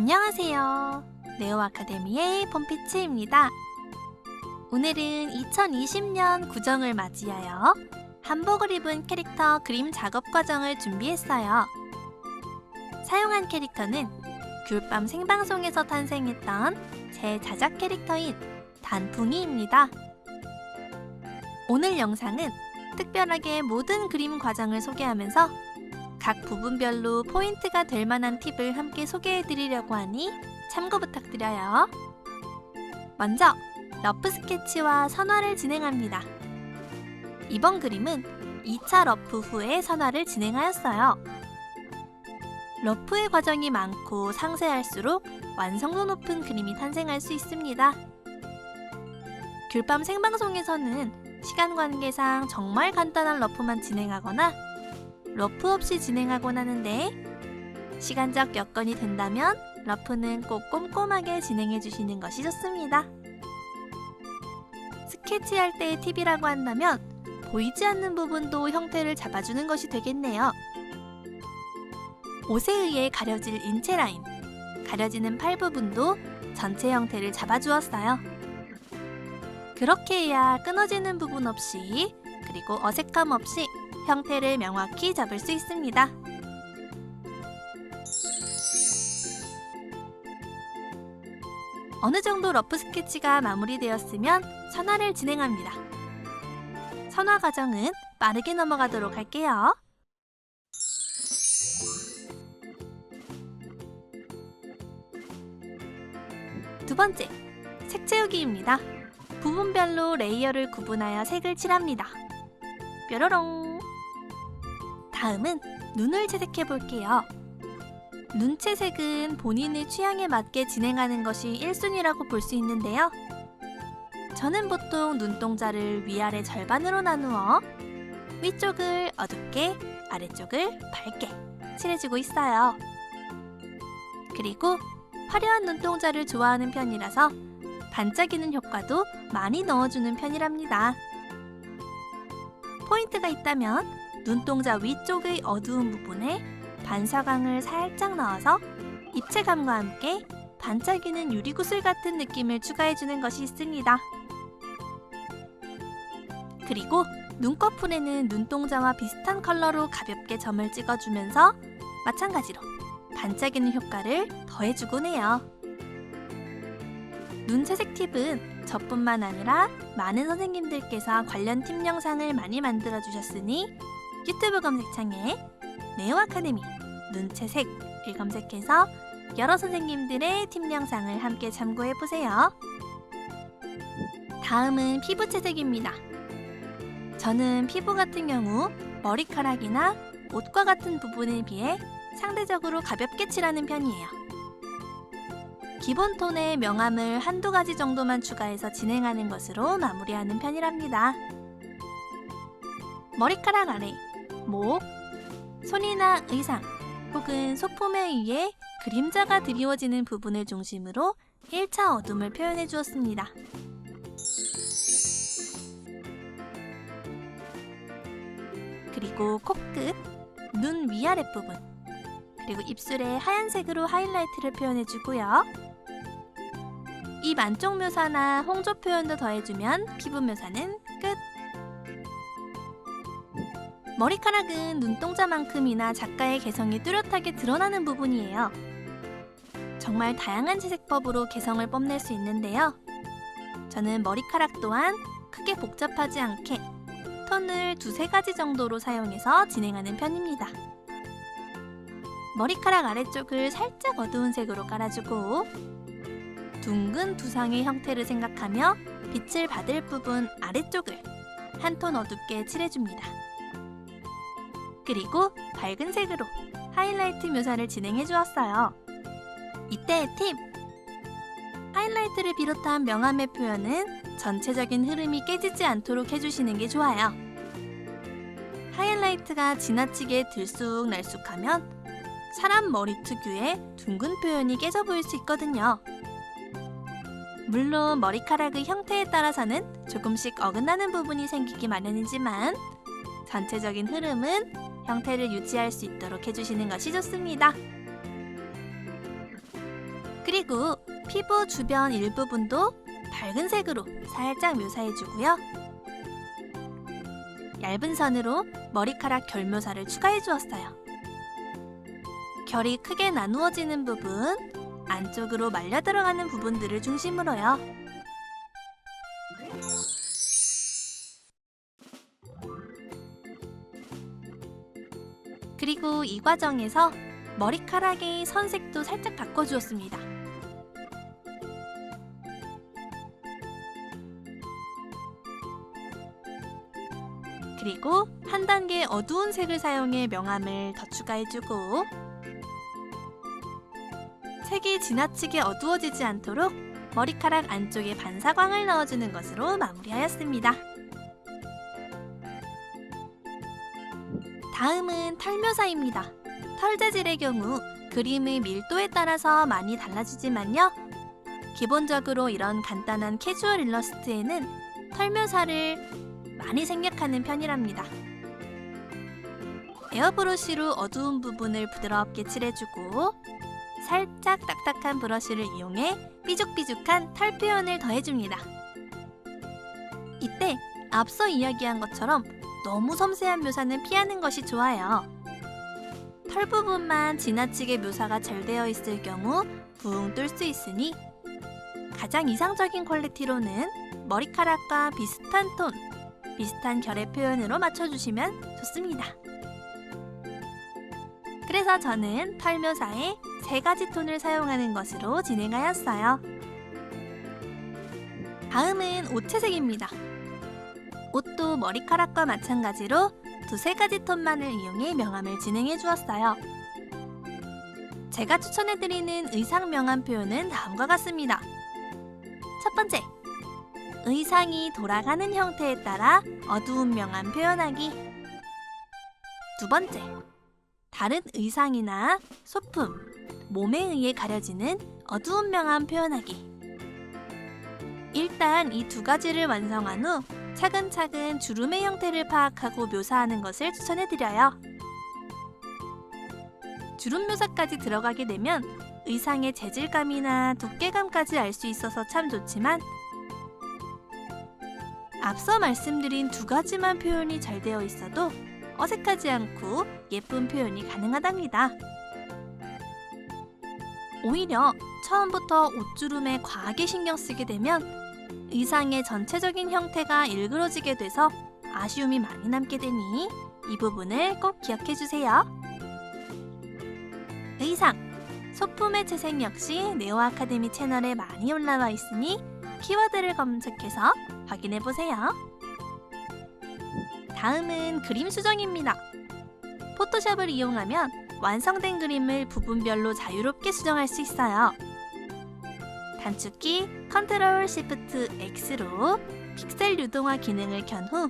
안녕하세요. 네오 아카데미의 폼피츠입니다. 오늘은 2020년 구정을 맞이하여 한복을 입은 캐릭터 그림 작업 과정을 준비했어요. 사용한 캐릭터는 귤밤 생방송에서 탄생했던 제 자작 캐릭터인 단풍이입니다. 오늘 영상은 특별하게 모든 그림 과정을 소개하면서 각 부분별로 포인트가 될 만한 팁을 함께 소개해드리려고 하니 참고 부탁드려요. 먼저 러프 스케치와 선화를 진행합니다. 이번 그림은 2차 러프 후에 선화를 진행하였어요. 러프의 과정이 많고 상세할수록 완성도 높은 그림이 탄생할 수 있습니다. 귤밤 생방송에서는 시간 관계상 정말 간단한 러프만 진행하거나 러프 없이 진행하곤 하는데 시간적 여건이 된다면 러프는 꼭 꼼꼼하게 진행해 주시는 것이 좋습니다. 스케치할 때의 팁이라고 한다면 보이지 않는 부분도 형태를 잡아주는 것이 되겠네요. 옷에 의해 가려질 인체 라인, 가려지는 팔 부분도 전체 형태를 잡아주었어요. 그렇게 해야 끊어지는 부분 없이 그리고 어색함 없이 형태를 명확히 잡을 수 있습니다. 어느 정도 러프 스케치가 마무리되었으면 선화를 진행합니다. 선화 과정은 빠르게 넘어가도록 할게요. 두 번째, 색 채우기입니다. 부분별로 레이어를 구분하여 색을 칠합니다. 뾰로롱! 다음은 눈을 채색해 볼게요. 눈 채색은 본인의 취향에 맞게 진행하는 것이 1순위라고 볼 수 있는데요. 저는 보통 눈동자를 위아래 절반으로 나누어 위쪽을 어둡게, 아래쪽을 밝게 칠해주고 있어요. 그리고 화려한 눈동자를 좋아하는 편이라서 반짝이는 효과도 많이 넣어주는 편이랍니다. 포인트가 있다면 눈동자 위쪽의 어두운 부분에 반사광을 살짝 넣어서 입체감과 함께 반짝이는 유리구슬 같은 느낌을 추가해주는 것이 있습니다. 그리고 눈꺼풀에는 눈동자와 비슷한 컬러로 가볍게 점을 찍어주면서 마찬가지로 반짝이는 효과를 더해주곤 해요. 눈 채색 팁은 저뿐만 아니라 많은 선생님들께서 관련 팁 영상을 많이 만들어 주셨으니 유튜브 검색창에 네오 아카데미 눈채색을 검색해서 여러 선생님들의 팁 영상을 함께 참고해보세요. 다음은 피부 채색입니다. 저는 피부 같은 경우 머리카락이나 옷과 같은 부분에 비해 상대적으로 가볍게 칠하는 편이에요. 기본 톤의 명암을 한두 가지 정도만 추가해서 진행하는 것으로 마무리하는 편이랍니다. 머리카락 아래, 목, 손이나 의상 혹은 소품에 의해 그림자가 드리워지는 부분을 중심으로 1차 어둠을 표현해 주었습니다. 그리고 코끝, 눈 위아래 부분, 그리고 입술에 하얀색으로 하이라이트를 표현해 주고요. 입 안쪽 묘사나 홍조 표현도 더해주면 피부 묘사는 끝! 머리카락은 눈동자만큼이나 작가의 개성이 뚜렷하게 드러나는 부분이에요. 정말 다양한 채색법으로 개성을 뽐낼 수 있는데요. 저는 머리카락 또한 크게 복잡하지 않게 톤을 2-3가지 정도로 사용해서 진행하는 편입니다. 머리카락 아래쪽을 살짝 어두운 색으로 깔아주고 둥근 두상의 형태를 생각하며 빛을 받을 부분 아래쪽을 한 톤 어둡게 칠해줍니다. 그리고 밝은 색으로 하이라이트 묘사를 진행해 주었어요. 이때의 팁! 하이라이트를 비롯한 명암의 표현은 전체적인 흐름이 깨지지 않도록 해주시는 게 좋아요. 하이라이트가 지나치게 들쑥날쑥하면 사람 머리 특유의 둥근 표현이 깨져 보일 수 있거든요. 물론 머리카락의 형태에 따라서는 조금씩 어긋나는 부분이 생기기 마련이지만 전체적인 흐름은 형태를 유지할 수 있도록 해주시는 것이 좋습니다. 그리고 피부 주변 일부분도 밝은 색으로 살짝 묘사해주고요. 얇은 선으로 머리카락 결 묘사를 추가해주었어요. 결이 크게 나누어지는 부분, 안쪽으로 말려 들어가는 부분들을 중심으로요. 그리고 이 과정에서 머리카락의 선색도 살짝 바꿔주었습니다. 그리고 한 단계 어두운 색을 사용해 명암을 더 추가해주고, 색이 지나치게 어두워지지 않도록 머리카락 안쪽에 반사광을 넣어주는 것으로 마무리하였습니다. 다음은 털 묘사입니다. 털 재질의 경우 그림의 밀도에 따라서 많이 달라지지만요. 기본적으로 이런 간단한 캐주얼 일러스트에는 털 묘사를 많이 생략하는 편이랍니다. 에어브러쉬로 어두운 부분을 부드럽게 칠해주고, 살짝 딱딱한 브러쉬를 이용해 삐죽삐죽한 털 표현을 더해줍니다. 이때 앞서 이야기한 것처럼 너무 섬세한 묘사는 피하는 것이 좋아요. 털 부분만 지나치게 묘사가 잘 되어 있을 경우 붕 뜰 수 있으니 가장 이상적인 퀄리티로는 머리카락과 비슷한 톤, 비슷한 결의 표현으로 맞춰주시면 좋습니다. 그래서 저는 털 묘사에 3가지 톤을 사용하는 것으로 진행하였어요. 다음은 옷채색입니다. 옷도 머리카락과 마찬가지로 2-3가지 톤만을 이용해 명암을 진행해 주었어요. 제가 추천해드리는 의상 명암 표현은 다음과 같습니다. 첫 번째, 의상이 돌아가는 형태에 따라 어두운 명암 표현하기. 두 번째, 다른 의상이나 소품, 몸에 의해 가려지는 어두운 명암 표현하기. 일단 이 2가지를 완성한 후 차근차근 주름의 형태를 파악하고 묘사하는 것을 추천해드려요. 주름 묘사까지 들어가게 되면 의상의 재질감이나 두께감까지 알 수 있어서 참 좋지만, 앞서 말씀드린 2가지만 표현이 잘 되어 있어도 어색하지 않고 예쁜 표현이 가능하답니다. 오히려 처음부터 옷주름에 과하게 신경 쓰게 되면 의상의 전체적인 형태가 일그러지게 돼서 아쉬움이 많이 남게 되니 이 부분을 꼭 기억해 주세요. 의상, 소품의 채색 역시 네오 아카데미 채널에 많이 올라와 있으니 키워드를 검색해서 확인해 보세요. 다음은 그림 수정입니다. 포토샵을 이용하면 완성된 그림을 부분별로 자유롭게 수정할 수 있어요. 단축키 컨트롤 시프트 X로 픽셀 유동화 기능을 켠 후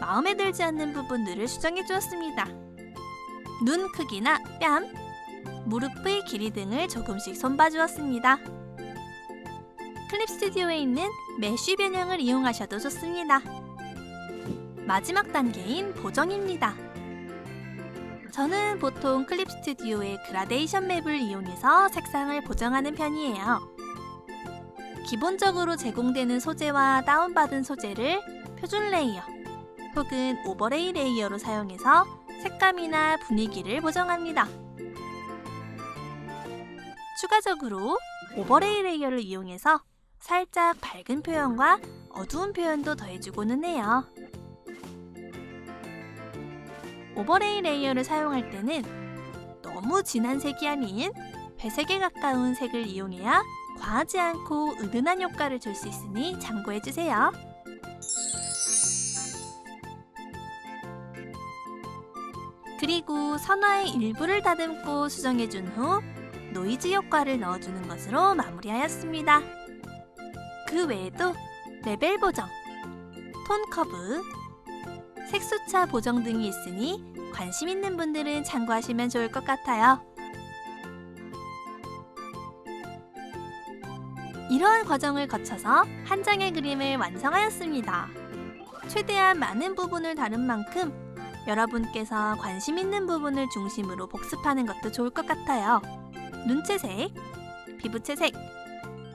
마음에 들지 않는 부분들을 수정해 주었습니다. 눈 크기나 뺨, 무릎의 길이 등을 조금씩 손봐 주었습니다. 클립 스튜디오에 있는 메쉬 변형을 이용하셔도 좋습니다. 마지막 단계인 보정입니다. 저는 보통 클립 스튜디오의 그라데이션 맵을 이용해서 색상을 보정하는 편이에요. 기본적으로 제공되는 소재와 다운받은 소재를 표준 레이어 혹은 오버레이 레이어로 사용해서 색감이나 분위기를 보정합니다. 추가적으로 오버레이 레이어를 이용해서 살짝 밝은 표현과 어두운 표현도 더해주고는 해요. 오버레이 레이어를 사용할 때는 너무 진한 색이 아닌 회색에 가까운 색을 이용해야 과하지 않고 은은한 효과를 줄 수 있으니 참고해주세요. 그리고 선화의 일부를 다듬고 수정해준 후 노이즈 효과를 넣어주는 것으로 마무리하였습니다. 그 외에도 레벨 보정, 톤 커브, 색수차 보정 등이 있으니 관심 있는 분들은 참고하시면 좋을 것 같아요. 이러한 과정을 거쳐서 한 장의 그림을 완성하였습니다. 최대한 많은 부분을 다룬 만큼 여러분께서 관심 있는 부분을 중심으로 복습하는 것도 좋을 것 같아요. 눈채색, 피부채색,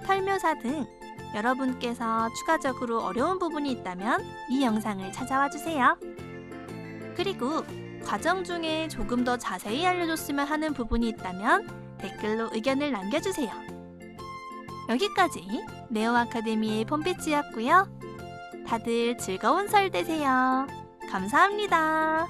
털묘사 등 여러분께서 추가적으로 어려운 부분이 있다면 이 영상을 찾아와 주세요. 그리고 과정 중에 조금 더 자세히 알려줬으면 하는 부분이 있다면 댓글로 의견을 남겨주세요. 여기까지 네오 아카데미의 폼피치였고요. 다들 즐거운 설 되세요. 감사합니다.